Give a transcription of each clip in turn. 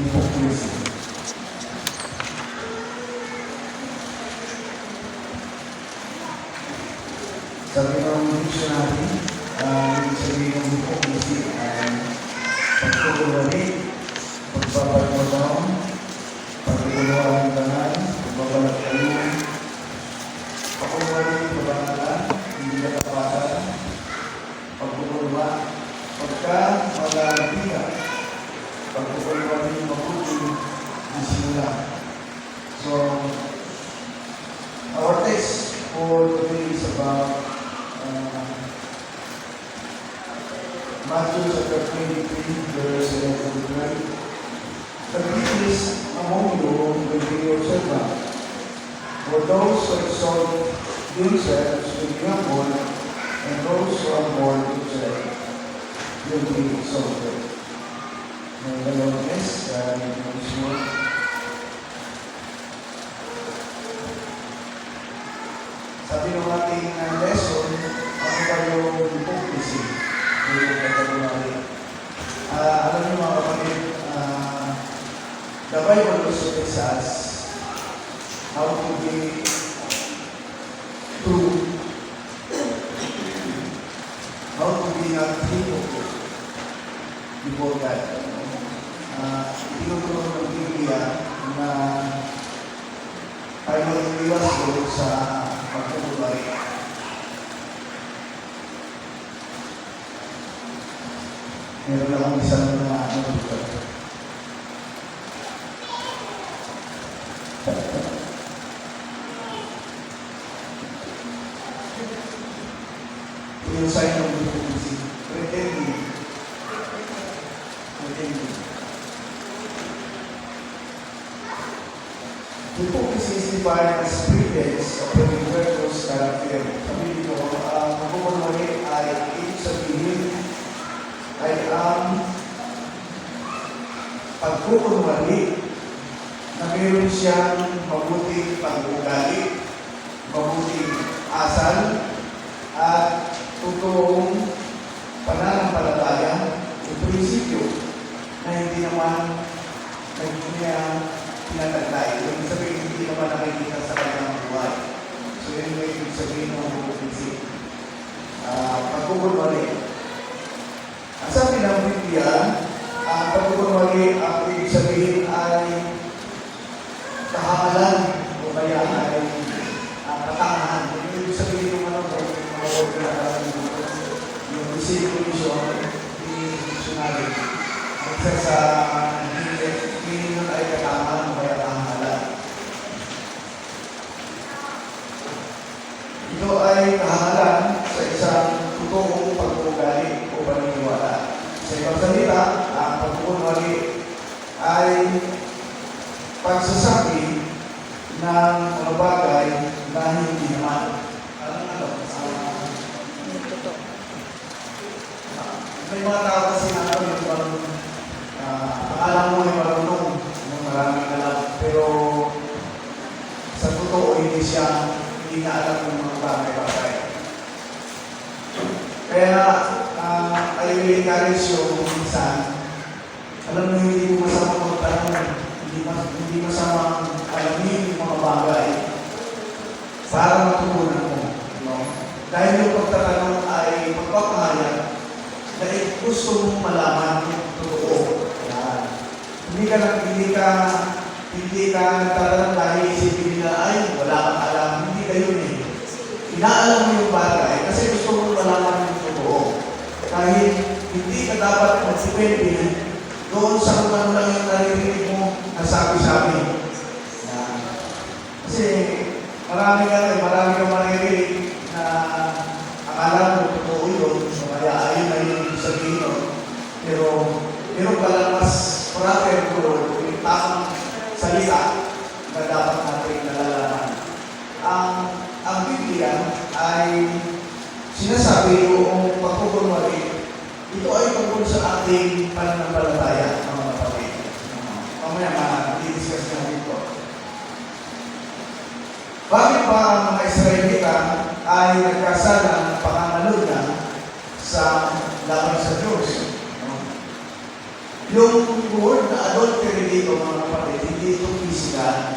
hypocrisy. Sabi ng dictionary, ibig sabihin ng hypocrisy ay pagkukulari, pagpapagmataw, pagkukulari ng banal, pagbabalagayun, pagkukulari ng bangalan, hindi katapatan, pagkukulwa, pagka-magalapitan, pagkukulari ng mabuti, disimula. So, our text for today is about Matthew chapter 23, verse 11 to 12. The greatest among you will be your servant. For those who exalt themselves will be humbled, and those who humble themselves will be exalted. May the Lord bless His word. Sabi ng ating lesson, ano ba yung hypocrisy? Alam niyo mga kapatid, the Bible also tells us how to be true, how to be not hypocrite before God. Tinuturo ng Biblia na tayo mag-iwas doon sa pagkukulari. Meron akong isang na dito. Yung sign of hypocrisy. Pretending. Hypocrisy is defined as pretense of having virtuous character. Sabi dito, magkukulari ay ibig sabihin ay ang pagkukunwari na mayroon siyang mabuting pag-ugali, mabuting asal, at totoong pananampalataya o prinsipyo na hindi naman niya pinataglay. Ibig sabihin, hindi naman nakikita sa kanyang buhay. So, yun yung ibig sabihin ng hypocrisy. Pagkukunwari. Ang sabi ng Biblia, ang pagkukunwari, ang ibig sabihin ay kahangalan o kaya ay katangahan. Yung ibig sabihin yung yung discrimination, yung dictionary. Ang isa sa meaning nun ay katangahan o kaya kahangalan. Ito ay kahangalan sa isang totoong pag-uugali o paniniwala. Sa ibang salita, ang pagkukunwari ay pagsasabi ng mga bagay na hindi naman. May mga tao kasi na yung akala mo ay marunong, maraming alam, pero sa totoo hindi na alam ng mga bagay-bagay. Kaya I will encourage you kung minsan, alam mo hindi mo masama magtanong, hindi masama alamin yung mga bagay para matutunan mo. No? Dahil yung pagtatanong ay magpapahayag na gusto mong malaman yung totoo. Yan. Hindi ka nagtatanong dahil isipin nila, ay wala kang alam, hindi kayo eh. Inaalam mo yung bagay kasi gusto mong malaman yung totoo. Kahit hindi ka dapat magsipindi doon sa kung ano lang yung naririnig mo na sabi-sabi. Kasi marami kang maririnig na akala mo totoo yun, so kaya ayun na yung sabihin yun. Pero meron pala mas proper ko yung tamang salita na dapat natin nalalaman. Ang Biblia ay sinasabi yung pagkukunwari, ito ay tungkol sa ating pananampalataya, mga kapatid. Mamaya ma-discuss natin ito. Bakit ba ang mga Israelita ay nagkasala ng pangangalunya sa laban sa Diyos? Yung word na adultery dito, mga kapatid, hindi ito physical.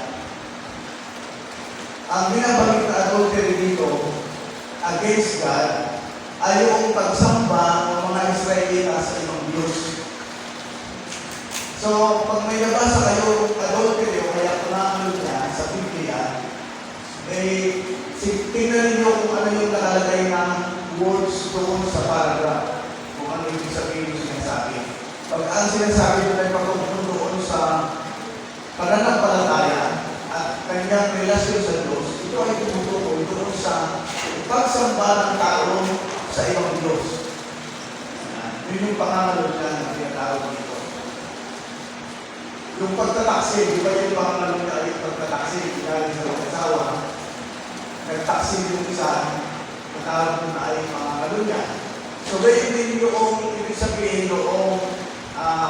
Ang binabanggit na adultery dito against God ay yung pagsamba ng mga Israelita sa ibang Diyos. So, pag may nabasa kayo adultery o kaya kunakalo niya sa Biblia, tingnan ninyo kung ano yung nakalagay ng words doon sa paragraph. Kung ano yung sabihin yung sinasabi. Pag ang sinasabi doon ay pagkumpun doon sa pananampalataya at kanyang relasyon sa Diyos, ito ay tumutukoy doon sa pagsamba ng tao sa ibang Diyos. Yun yung pangalan niya na tinatawag dito. Yung pagtataksi, di ba yung pangalan niya ay pagtataksi, dahil sa mag-asawa, nagtaksi yung isa, natawag mo na ay pangalan niya. So, ganyan din yung ibig sabihin yung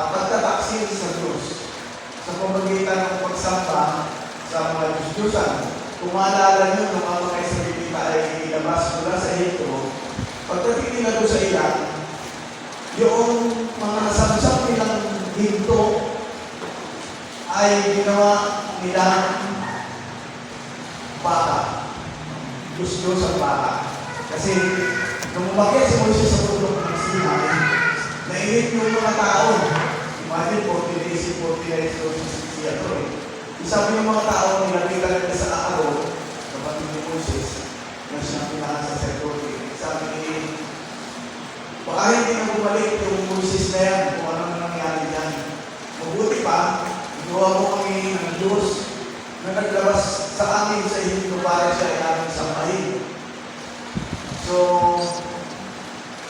pagtataksi sa Diyos sa pamagitan ng pagsamba sa mga Diyos-Diyosan. Kung maalala nyo, nung mga Israelita ay ilabas mula sa Egypto, pagdating nila doon sa ilan, yung mga samsam nilang hinto ay ginawa nila baka. Diyos-Diyos ang baka. Kasi nung umakyat si Moises sa bundok ng Sinai, nainit yung mga tao. Imagine, 40 days, 40 days, 60 siya to eh. Isabi yung mga tao, nilapitan nila sa araw, kapatid ni Moses, na siyang pinaka-sacerdote. Sabi ni, baka hindi na bumalik yung Moses na yan, kung ano na nangyari yan. Mabuti pa, ginawa mo kami ng Diyos na naglabas sa amin sa Egypto para siya ay aming sambahin. So,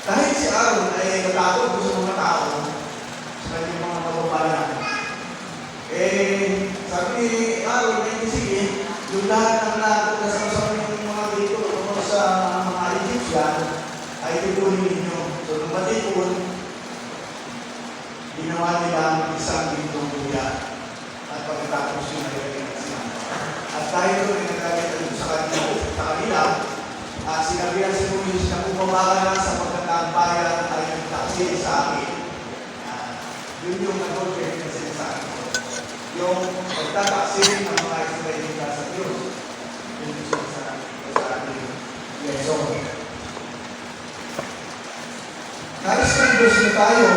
kahit si Aaron ay natakot sa mga tao, sa kanyang mga kababayan, sabi ni Aaron, sige, yung lahat ng nakot na sa mga dito o sa mga Egyptian, ay tutunin ninyo. So, nung matipon, ginawa nila ang isang bintong buya. At pagkatapos yung nagagawin na sila. At dahil doon ay nagagawin sa kanila, sinabihan si Moses na bumaba na sa pagkakabayan ay nagtaksi sa akin. Yun yung nag-order na sinasabi ko. Yung pagtataksi ng mga Israelita sa Diyos. Yun yung sinasabi ko sa ating lesson. Nais ng Diyos na tayo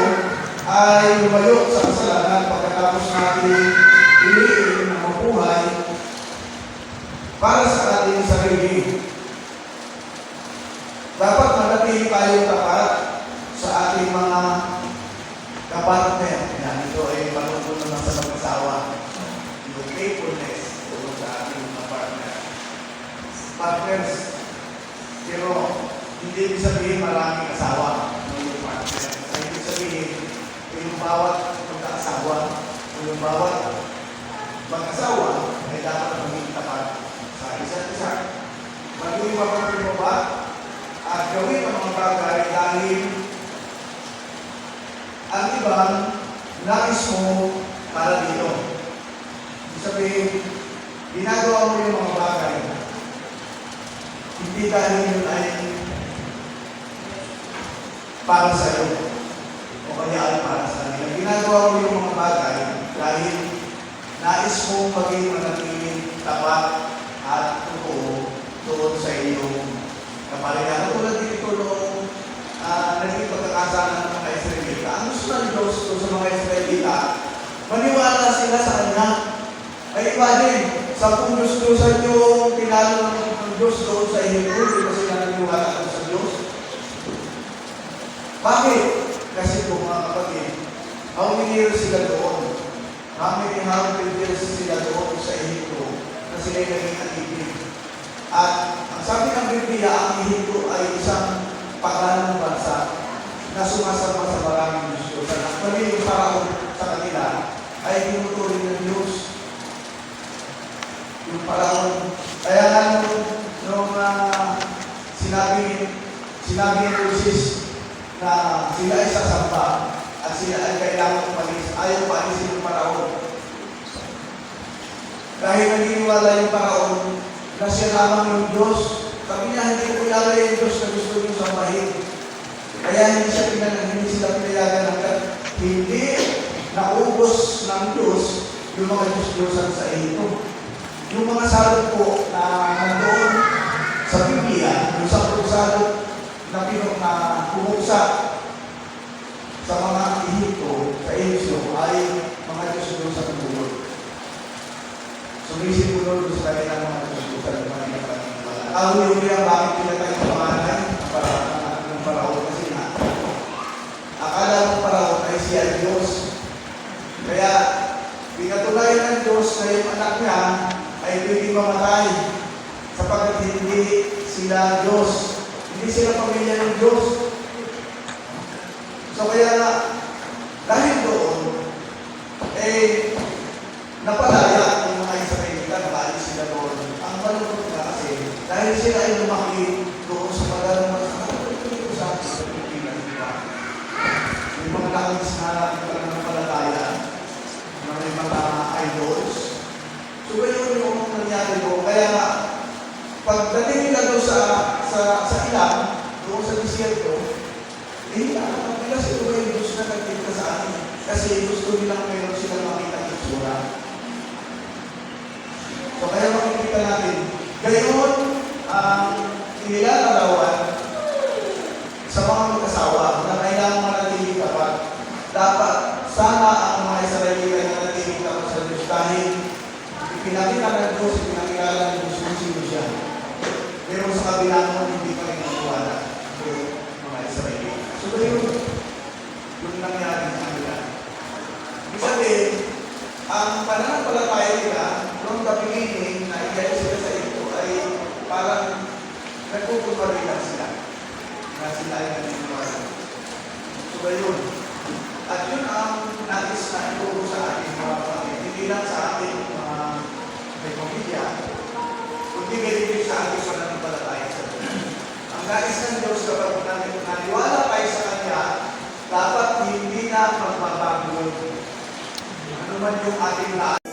ay lumayo sa kasalanan pagkatapos natin piliin na mabuhay para sa ating sarili. Dapat manatili tayo tapat sa ating mga kapartner. Yan, ito ay panungkol naman sa mag-asawa. Yung faithfulness tungkol sa ating mga partner. Partners. Pero hindi ibig sabihin maraming asawa ng yung partner. Ay ibig sabihin, yung bawat magkaasawa o yung bawat mag-asawa ay dapat maging tapat sa isa't isa. Maging mapagpapabat at gawin ang mga bagay dahil ang ibang nais mo para dito. Ibig sabihin, ginagawa mo yung mga bagay. Hindi dahil yun ay para sa iyo o kaya ay para sa nila. Ginagawa mo yung mga bagay dahil nais mo maging manatiling tapat at totoo doon sa iyong kapalitan. Tulad dito nung naging pagkakasana ng mga Israelita. Ang gusto ng Diyos sa mga Israelita, maniwala sila sa Kanya. Ay imagine, sa kung Diyos-Diyosan yung pinalo ng Diyos doon sa Egypto, di ba sila naniwala sa Diyos? Bakit? Kasi po mga kapatid, how many years sila doon? How many years sila doon sa Egypto na sila yung naging atigil? At ang sabi ng Biblia, ang Egypto ay isang paglanong bansa na sumasama sa maraming Diyos. At actually, yung paraon sa kanila ay tinutuloy ng Diyos. Yung paraon. Kaya nga nung sinabi ni Moses na sila ay sasamba at sila ay kailangan umalis, ayaw paalisin yung paraon. Dahil naniniwala yung paraon na siya lamang yung Diyos. Sabi niya, hindi ko kilala yung Diyos na gusto niyo sambahin. Kaya hindi sila pinayagan hanggang hindi naubos ng Diyos yung mga Diyos-Diyosan sa ito. Yung mga salot po na nandoon sa Biblia, yung 10 salot na pumuksa sa mga Ehipto, sa Egypt, ay mga Diyos-Diyosan ng Lord. Sumisip ko Lord sa kanilang mga Diyos-Diyosan ng mga pinagpaniwala. Kahuli-huli ang bakit pinatay ang pangalan ng Paraon kasi nga, akala ng Paraon ay siya ay Diyos. Kaya, pinatunayan ng Diyos na yung anak niya ay pwede mamatay sapagkat hindi sila Diyos. Hindi sila pamilya ng Diyos. So kaya nga, dahil doon, napalaya yung mga Israelita, nakaalis sila doon. Ang malungkot na kasi, dahil sila ay lumaki doon sa magalang sa Pilipinas, di ba? Yung mga nakaalis na pananampalataya, na may mga idols. So yun yung nangyari doon. Kaya nga, pagdating nila doon sa ilang, doon sa disyerto, hindi na kasi ito yung Diyos na nagkita sa atin. Kasi gusto nilang meron silang makita ng sura. So kaya makikita natin, gayon ang inilalarawan sa mga mag-asawa na kailangan manatili tapat. Dapat sana ang mga Israelita ay manatili tapat sa Diyos dahil ipinakita ng Diyos, ipinakilala ng Diyos kung sino siya. Pero sa kabila mo, hindi pa rin nagwala yung mga Israelita. So yung nangyari sa kanila. Ibig sabihin, ang pananampalataya nila, from the beginning, na igay sila sa ito, ay parang nagpupunwarilan sila. Na sila ay naniniwala. So yun. At yun ang nais na ituro sa ating mga kapatid. Hindi lang sa ating mga may pamilya, kundi ganito sa ating pananampalataya sa Diyos. Ang nais ng Diyos kapag naniwala kayo sa Kanya, dapat hindi na magbabago ano man yung ating lahat.